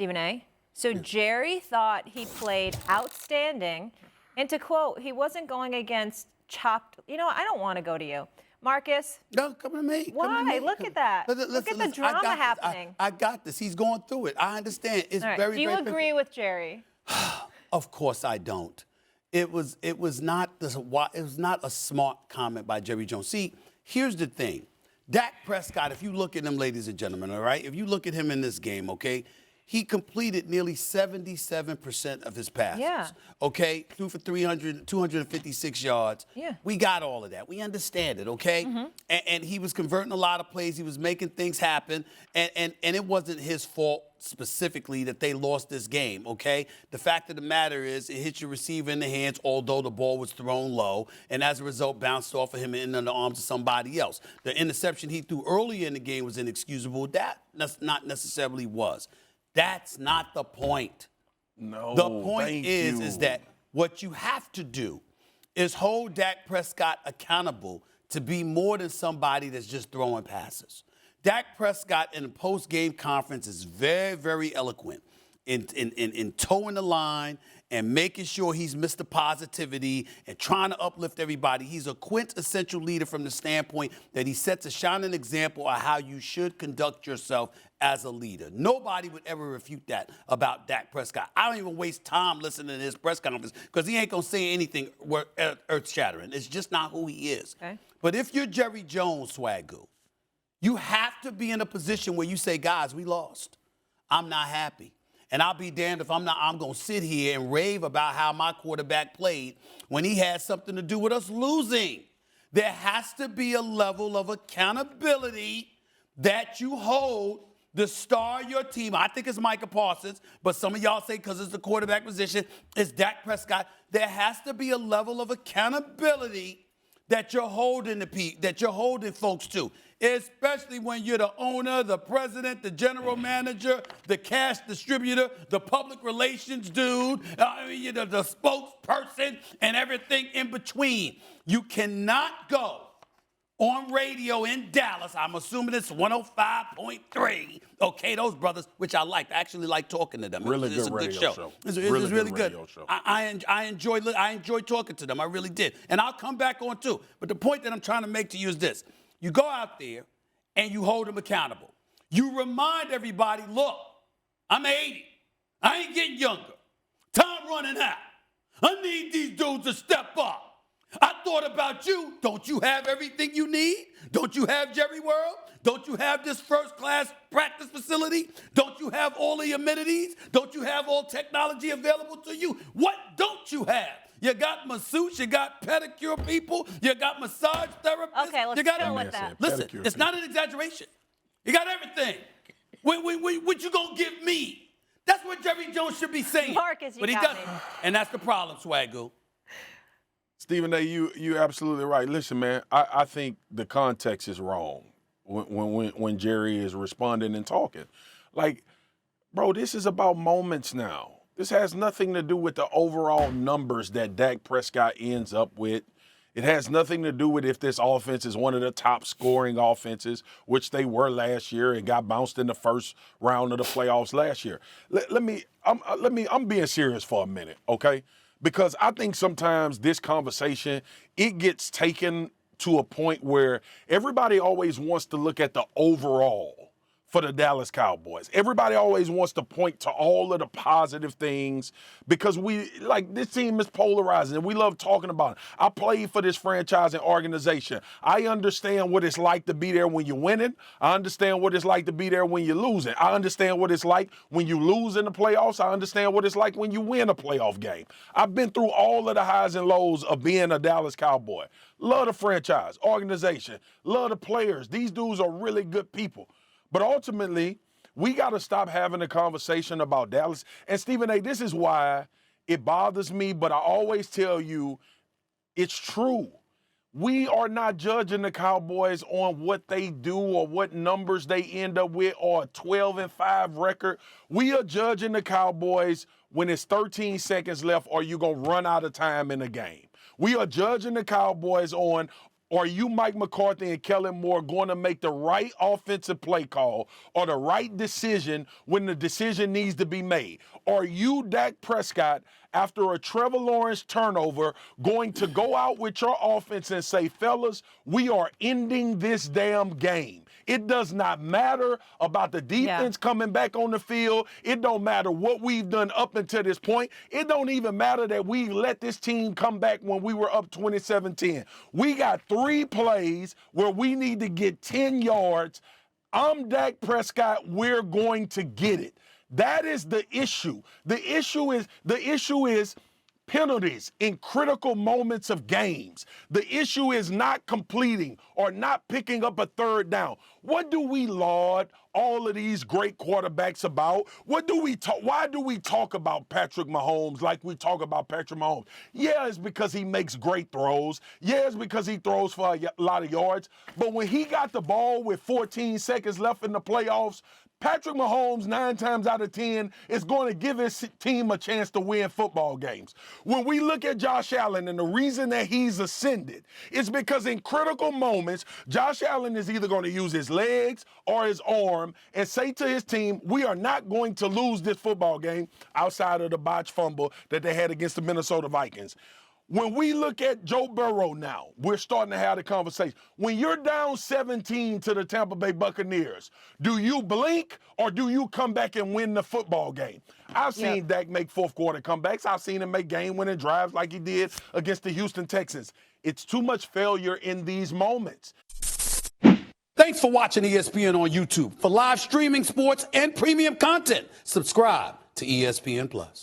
Stephen A. So Jerry thought he played outstanding. And to quote, he wasn't going against chopped. You know, I don't want to go to you. Marcus. No, come to me. Why? Come to me. Look at that. Look at the drama happening. I got this. He's going through it. I understand. It's right. very, Do you agree with Jerry? Of course I don't. It was not a smart comment by Jerry Jones. See, here's the thing. Dak Prescott, if you look at him, ladies and gentlemen, all right? If you look at him in this game, okay, he completed nearly 77% of his passes. Yeah. Okay? Threw for 256 yards. Yeah. We got all of that. We understand it, okay? Mm-hmm. And he was converting a lot of plays. He was making things happen. And it wasn't his fault specifically that they lost this game, okay? The fact of the matter is it hit your receiver in the hands, although the ball was thrown low, and as a result bounced off of him and into the arms of somebody else. The interception he threw earlier in the game was inexcusable. That not necessarily was. That's not the point. No, the point is that what you have to do is hold Dak Prescott accountable to be more than somebody that's just throwing passes. Dak Prescott in the post-game conference is very, very eloquent in towing the line and making sure he's Mr. Positivity and trying to uplift everybody. He's a quintessential leader from the standpoint that he sets a shining example of how you should conduct yourself as a leader. Nobody would ever refute that about Dak Prescott. I don't even waste time listening to his press conference because he ain't going to say anything earth-shattering. It's just not who he is. Okay. But if you're Jerry Jones, Swagoo, you have to be in a position where you say, guys, we lost. I'm not happy. And I'll be damned if I'm going to sit here and rave about how my quarterback played when he had something to do with us losing. There has to be a level of accountability that you hold the star of your team. I think it's Micah Parsons, but some of y'all say because it's the quarterback position, it's Dak Prescott. There has to be a level of accountability that you're holding folks to, especially when you're the owner, the president, the general manager, the cash distributor, the public relations dude, you're the spokesperson, and everything in between. You cannot go on radio in Dallas. I'm assuming it's 105.3. Okay, those brothers, which I like. I actually like talking to them. Really it's good a good radio show. It's really good. Show. I enjoy talking to them. I really did. And I'll come back on too. But the point that I'm trying to make to you is this. You go out there and you hold them accountable. You remind everybody, look, I'm 80. I ain't getting younger. Time running out. I need these dudes to step up. I thought about you. Don't you have everything you need? Don't you have Jerry World? Don't you have this first-class practice facility? Don't you have all the amenities? Don't you have all technology available to you? What don't you have? You got masseuse, you got pedicure people, you got massage therapists. Okay, let's chill with that. Listen, it's not an exaggeration. You got everything. What you gonna give me? That's what Jerry Jones should be saying. Marcus, you but he got doesn't. me. And that's the problem, Swagoo. Stephen A., you're absolutely right. Listen, man, I think the context is wrong when Jerry is responding and talking. Like, bro, this is about moments now. This has nothing to do with the overall numbers that Dak Prescott ends up with. It has nothing to do with if this offense is one of the top scoring offenses, which they were last year and got bounced in the first round of the playoffs last year. I'm being serious for a minute, okay? Because I think sometimes this conversation, it gets taken to a point where everybody always wants to look at the overall for the Dallas Cowboys. Everybody always wants to point to all of the positive things because this team is polarizing and we love talking about it. I played for this franchise and organization. I understand what it's like to be there when you're winning. I understand what it's like to be there when you're losing. I understand what it's like when you lose in the playoffs. I understand what it's like when you win a playoff game. I've been through all of the highs and lows of being a Dallas Cowboy. Love the franchise, organization, love the players. These dudes are really good people. But ultimately, we got to stop having a conversation about Dallas. And Stephen A., this is why it bothers me, but I always tell you it's true. We are not judging the Cowboys on what they do or what numbers they end up with or a 12-5 record. We are judging the Cowboys when it's 13 seconds left or you're going to run out of time in the game. We are judging the Cowboys on or are you Mike McCarthy and Kellen Moore going to make the right offensive play call or the right decision when the decision needs to be made? Or are you, Dak Prescott, after a Trevor Lawrence turnover, going to go out with your offense and say, fellas, we are ending this damn game? It does not matter about the defense coming back on the field. It don't matter what we've done up until this point. It don't even matter that we let this team come back when we were up 27-10. We got 3 plays where we need to get 10 yards. I'm Dak Prescott. We're going to get it. That is the issue. The issue is penalties in critical moments of games. The issue is not completing or not picking up a third down. What do we laud all of these great quarterbacks about? Why do we talk about Patrick Mahomes like we talk about Patrick Mahomes? Yeah, it's because he makes great throws. Yeah, it's because he throws for a lot of yards. But when he got the ball with 14 seconds left in the playoffs, Patrick Mahomes, 9 times out of 10, is going to give his team a chance to win football games. When we look at Josh Allen, and the reason that he's ascended is because in critical moments, Josh Allen is either going to use his legs or his arm and say to his team, we are not going to lose this football game outside of the botched fumble that they had against the Minnesota Vikings. When we look at Joe Burrow now, we're starting to have the conversation. When you're down 17 to the Tampa Bay Buccaneers, do you blink or do you come back and win the football game? I've seen Dak make fourth quarter comebacks. I've seen him make game-winning drives like he did against the Houston Texans. It's too much failure in these moments. Thanks for watching ESPN on YouTube. For live streaming, sports, and premium content, subscribe to ESPN+.